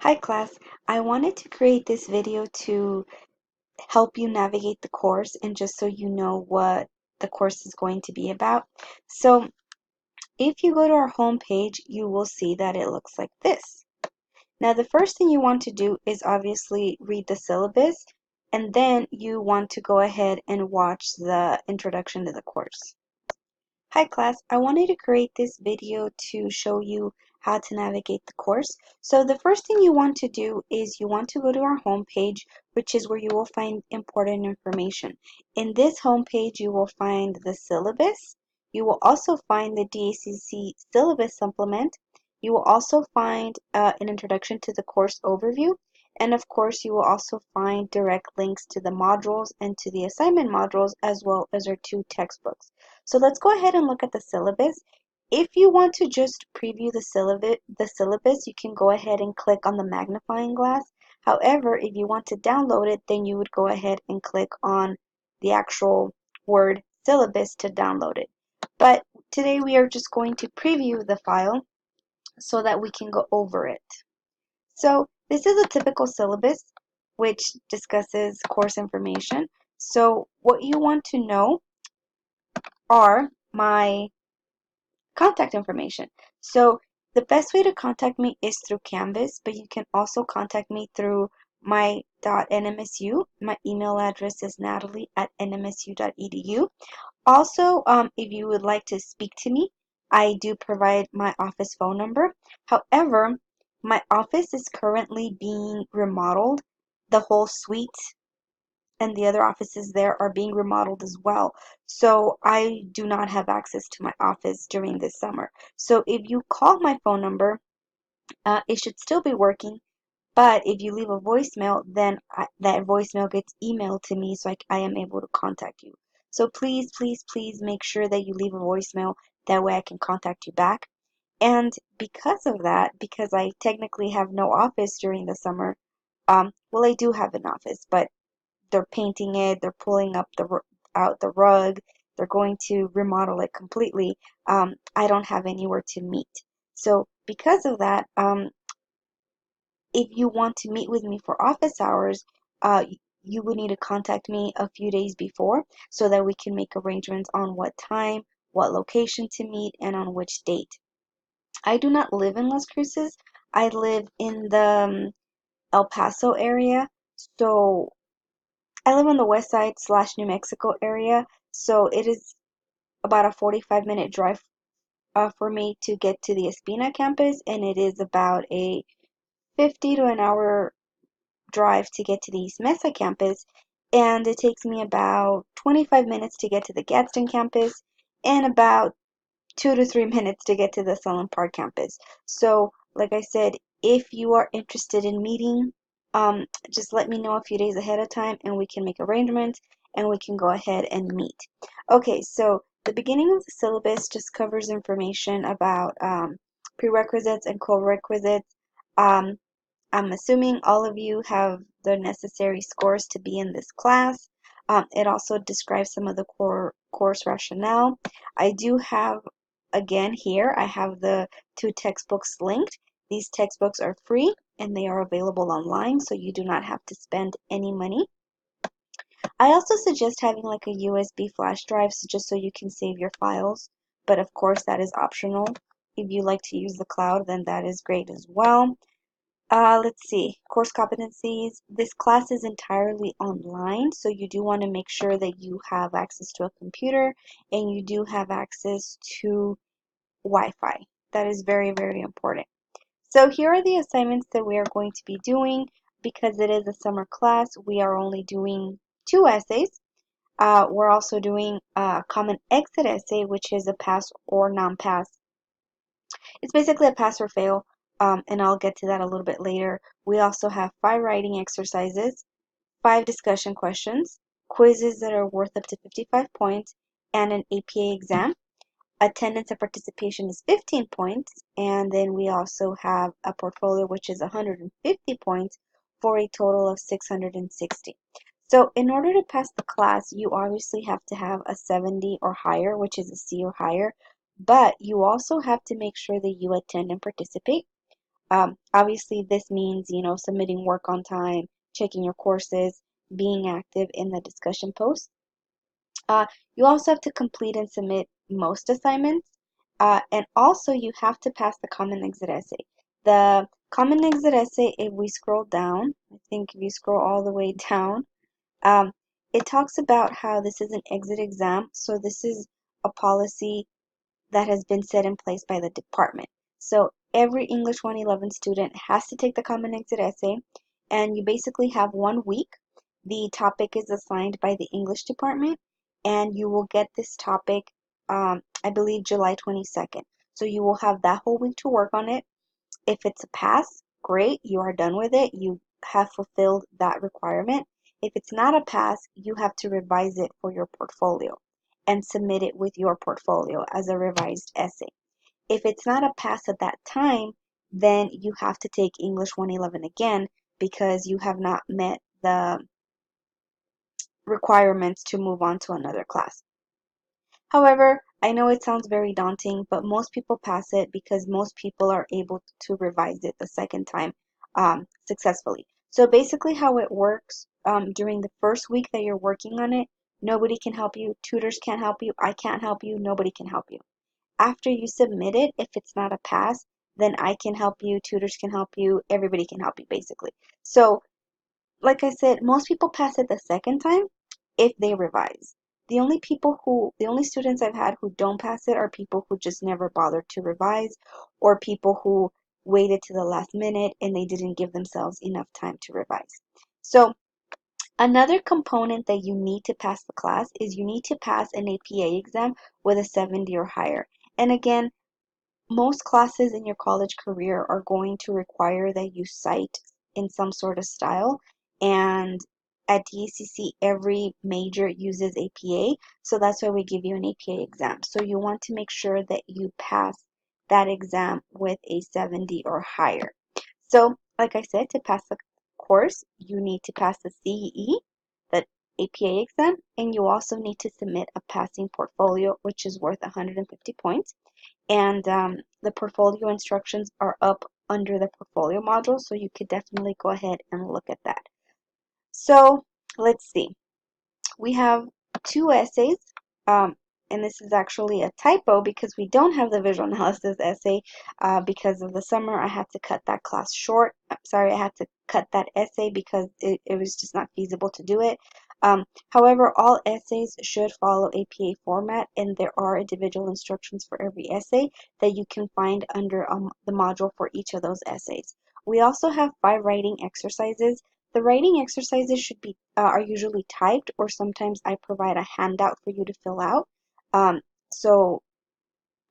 Hi class, I wanted to create this video to help you navigate the course and just so you know what the course is going to be about. So if you go to our home page, you will see that it looks like this. Now the first thing you want to do is obviously read the syllabus, and then you want to go ahead and watch the introduction to the course. Hi class, I wanted to create this video to show you how to navigate the course. So the first thing you want to do is you want to go to our home page, which is where you will find important information. In this home page, you will find the syllabus. You will also find the DACC syllabus supplement. You will also find an introduction to the course overview. And of course, you will also find direct links to the modules and to the assignment modules, as well as our two textbooks. So let's go ahead and look at the syllabus. If you want to just preview the syllabus, you can go ahead and click on the magnifying glass. However, if you want to download it, then you would go ahead and click on the actual word syllabus to download it. But today we are just going to preview the file so that we can go over it. So this is a typical syllabus which discusses course information. So what you want to know are my contact information. So the best way to contact me is through Canvas, but you can also contact me through my .nmsu. My email address is natalie@nmsu.edu. Also, if you would like to speak to me, I do provide my office phone number. However, my office is currently being remodeled. The whole suite and the other offices there are being remodeled as well. So I do not have access to my office during this summer. So if you call my phone number, it should still be working. But if you leave a voicemail, then that voicemail gets emailed to me so I am able to contact you. So please, please, please make sure that you leave a voicemail. That way I can contact you back. And because of that, because I technically have no office during the summer, well, I do have an office, but they're painting it, they're pulling up out the rug, they're going to remodel it completely. I don't have anywhere to meet. So because of that, if you want to meet with me for office hours, you would need to contact me a few days before so that we can make arrangements on what time, what location to meet, and on which date. I do not live in Las Cruces. I live in the El Paso area. So I live on the west side / New Mexico area, so it is about a 45-minute drive for me to get to the Espina campus, and it is about a 50 to an hour drive to get to the East Mesa campus, and it takes me about 25 minutes to get to the Gadsden campus, and about 2 to 3 minutes to get to the Sunland Park campus. So, like I said, if you are interested in meeting, just let me know a few days ahead of time and we can make arrangements and we can go ahead and meet. Okay, so the beginning of the syllabus just covers information about prerequisites and co-requisites. Um, I'm assuming all of you have the necessary scores to be in this class. It also describes some of the course rationale. I do have, again here, I have the two textbooks linked. These textbooks are free and they are available online, so you do not have to spend any money. I also suggest having like a USB flash drive just so you can save your files, but of course that is optional. If you like to use the cloud, then that is great as well. Let's see, course competencies. This class is entirely online, so you do want to make sure that you have access to a computer and you do have access to Wi-Fi. That is very, very important. So here are the assignments that we are going to be doing. Because it is a summer class, we are only doing 2 essays. We're also doing a common exit essay, which is a pass or non-pass. It's basically a pass or fail, and I'll get to that a little bit later. We also have 5 writing exercises, 5 discussion questions, quizzes that are worth up to 55 points, and an APA exam. Attendance and participation is 15 points, and then we also have a portfolio which is 150 points for a total of 660. So in order to pass the class, you obviously have to have a 70 or higher, which is a C or higher, but you also have to make sure that you attend and participate. Obviously, this means, submitting work on time, checking your courses, being active in the discussion post. Uh, you also have to complete and submit most assignments. And also, you have to pass the common exit essay. The common exit essay, if we scroll down, I think if you scroll all the way down, um, it talks about how this is an exit exam. So this is a policy that has been set in place by the department. So every English 111 student has to take the common exit essay, and you basically have 1 week. The topic is assigned by the English department, and you will get this topic, I believe, July 22nd. So you will have that whole week to work on it. If it's a pass, great, you are done with it. You have fulfilled that requirement. If it's not a pass, you have to revise it for your portfolio and submit it with your portfolio as a revised essay. If it's not a pass at that time, then you have to take English 111 again because you have not met the requirements to move on to another class. However, I know it sounds very daunting, but most people pass it because most people are able to revise it the second time successfully. So basically how it works, during the first week that you're working on it, nobody can help you, tutors can't help you, I can't help you, nobody can help you. After you submit it, if it's not a pass, then I can help you, tutors can help you, everybody can help you basically. So like I said, most people pass it the second time if they revise. The only students I've had who don't pass it are people who just never bothered to revise, or people who waited to the last minute and they didn't give themselves enough time to revise. So another component that you need to pass the class is you need to pass an APA exam with a 70 or higher. And again, most classes in your college career are going to require that you cite in some sort of style, and at DACC every major uses APA, so that's why we give you an APA exam. So you want to make sure that you pass that exam with a 70 or higher. So like I said, to pass the course you need to pass the CEE, the APA exam, and you also need to submit a passing portfolio which is worth 150 points. And the portfolio instructions are up under the portfolio module, so you could definitely go ahead and look at that. So let's see. We have 2 essays, um, and this is actually a typo because we don't have the visual analysis essay. Because of the summer, I had to cut that class short. I'm sorry, I had to cut that essay because it was just not feasible to do it. However, all essays should follow APA format, and there are individual instructions for every essay that you can find under the module for each of those essays. We also have 5 writing exercises. The writing exercises are usually typed, or sometimes I provide a handout for you to fill out. Um, so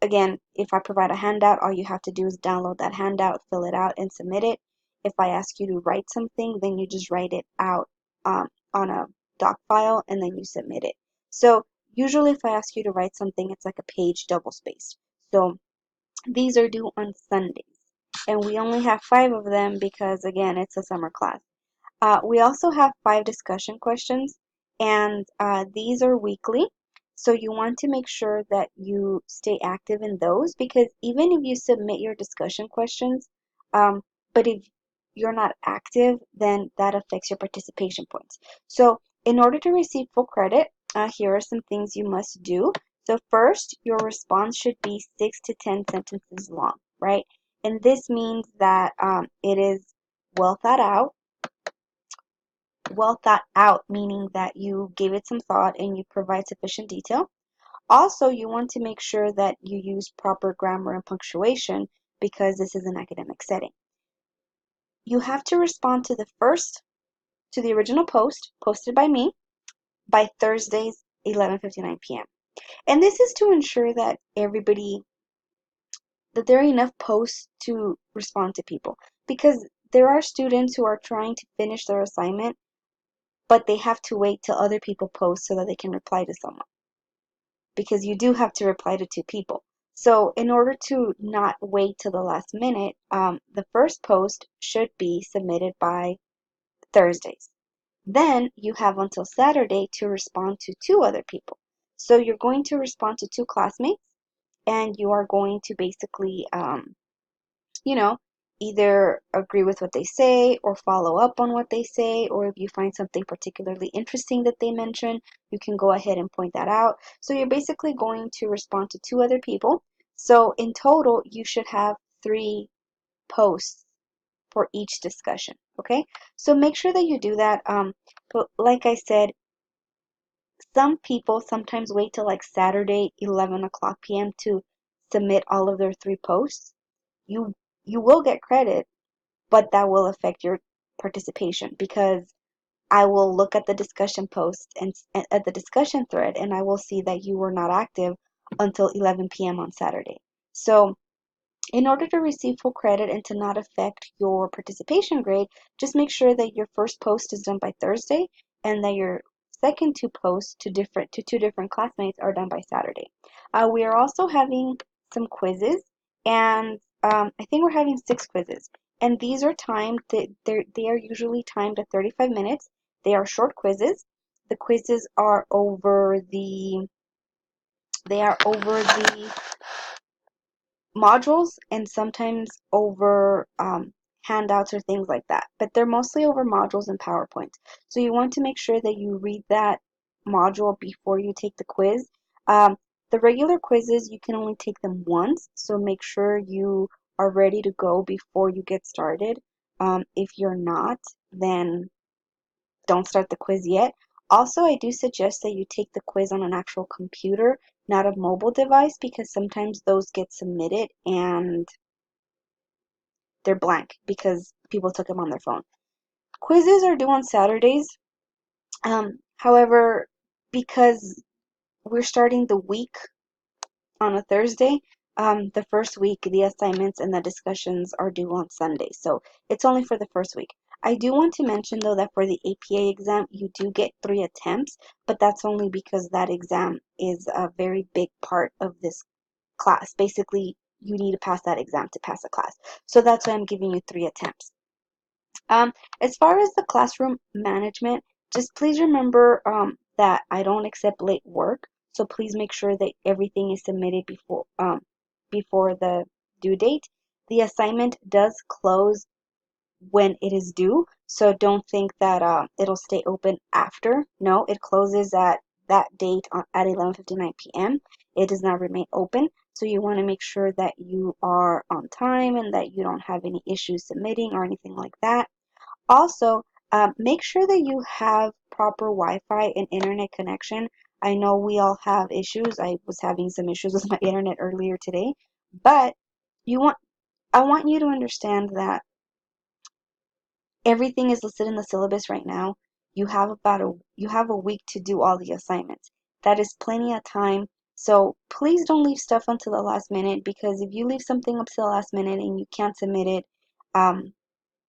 again, if I provide a handout, all you have to do is download that handout, fill it out, and submit it. If I ask you to write something, then you just write it out on a doc file and then you submit it. So usually if I ask you to write something, it's like a page double spaced. So these are due on Sundays. And we only have 5 of them because, again, it's a summer class. We also have 5 discussion questions, and these are weekly. So you want to make sure that you stay active in those, because even if you submit your discussion questions, but if you're not active, then that affects your participation points. So in order to receive full credit, here are some things you must do. So first, your response should be 6 to 10 sentences long, right? And this means that it is well thought out. Well thought out, meaning that you gave it some thought and you provide sufficient detail. Also, you want to make sure that you use proper grammar and punctuation because this is an academic setting. You have to respond to the original post posted by me by Thursday's 11:59 p.m. And this is to ensure that there are enough posts to respond to people, because there are students who are trying to finish their assignment, but they have to wait till other people post so that they can reply to someone, because you do have to reply to 2 people. So in order to not wait till the last minute, the first post should be submitted by Thursdays. Then you have until Saturday to respond to 2 other people. So you're going to respond to 2 classmates, and you are going to basically, you know, either agree with what they say or follow up on what they say, or if you find something particularly interesting that they mention, you can go ahead and point that out. So you're basically going to respond to 2 other people. So in total, you should have 3 posts for each discussion. Okay, so make sure that you do that. But like I said, some people sometimes wait till like Saturday 11 o'clock p.m. to submit all of their 3 posts. You you will get credit, but that will affect your participation, because I will look at the discussion post and at the discussion thread, and I will see that you were not active until 11 p.m. on Saturday. So in order to receive full credit and to not affect your participation grade, just make sure that your first post is done by Thursday and that your second 2 posts to 2 different classmates are done by Saturday. We are also having some quizzes, and I think we're having 6 quizzes. And these are timed, they are usually timed at 35 minutes. They are short quizzes. The quizzes are they are over the modules and sometimes over handouts or things like that. But they're mostly over modules and PowerPoint. So you want to make sure that you read that module before you take the quiz. The regular quizzes, you can only take them once, so make sure you are ready to go before you get started. If you're not, then don't start the quiz yet. Also, I do suggest that you take the quiz on an actual computer, not a mobile device, because sometimes those get submitted and they're blank because people took them on their phone. Quizzes are due on Saturdays. However, because we're starting the week on a Thursday, the first week, the assignments and the discussions are due on Sunday. So it's only for the first week. I do want to mention, though, that for the APA exam, you do get 3 attempts, but that's only because that exam is a very big part of this class. Basically, you need to pass that exam to pass a class. So that's why I'm giving you 3 attempts. As far as the classroom management, just please remember that I don't accept late work. So please make sure that everything is submitted before the due date. The assignment does close when it is due, so don't think that it'll stay open after. No, it closes at that date at 11:59 p.m. It does not remain open, so you want to make sure that you are on time and that you don't have any issues submitting or anything like that. Also, make sure that you have proper Wi-Fi and internet connection. I know we all have issues. I was having some issues with my internet earlier today, but I want you to understand that everything is listed in the syllabus right now. You have a week to do all the assignments. That is plenty of time. So please don't leave stuff until the last minute, because if you leave something up to the last minute and you can't submit it,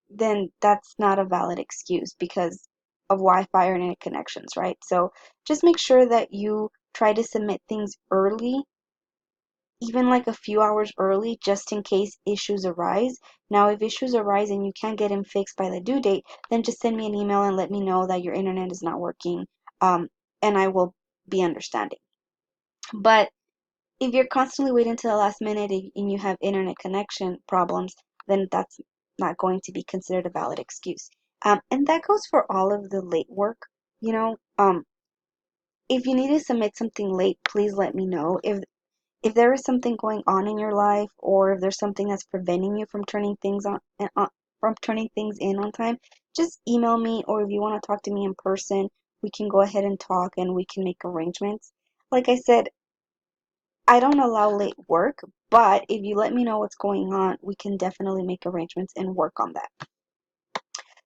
then that's not a valid excuse because of Wi-Fi or internet connections, right? So just make sure that you try to submit things early, even like a few hours early, just in case issues arise. Now, if issues arise and you can't get them fixed by the due date, then just send me an email and let me know that your internet is not working, and I will be understanding. But if you're constantly waiting to the last minute and you have internet connection problems, then that's not going to be considered a valid excuse. And that goes for all of the late work. You know, if you need to submit something late, please let me know. If there is something going on in your life, or if there's something that's preventing you from turning things from turning things in on time, just email me, or if you want to talk to me in person, we can go ahead and talk and we can make arrangements. Like I said, I don't allow late work, but if you let me know what's going on, we can definitely make arrangements and work on that.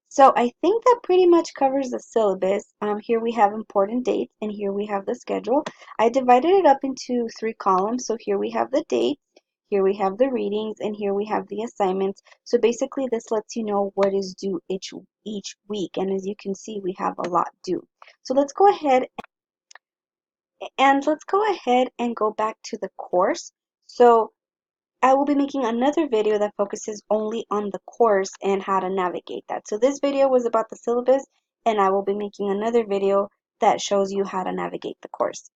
So I think that pretty much covers the syllabus. Here we have important dates, and here we have the schedule. I divided it up into 3 columns. So here we have the dates, here we have the readings, and here we have the assignments. So basically this lets you know what is due each week. And as you can see, we have a lot due. So let's go ahead and go back to the course. So I will be making another video that focuses only on the course and how to navigate that. So this video was about the syllabus, and I will be making another video that shows you how to navigate the course.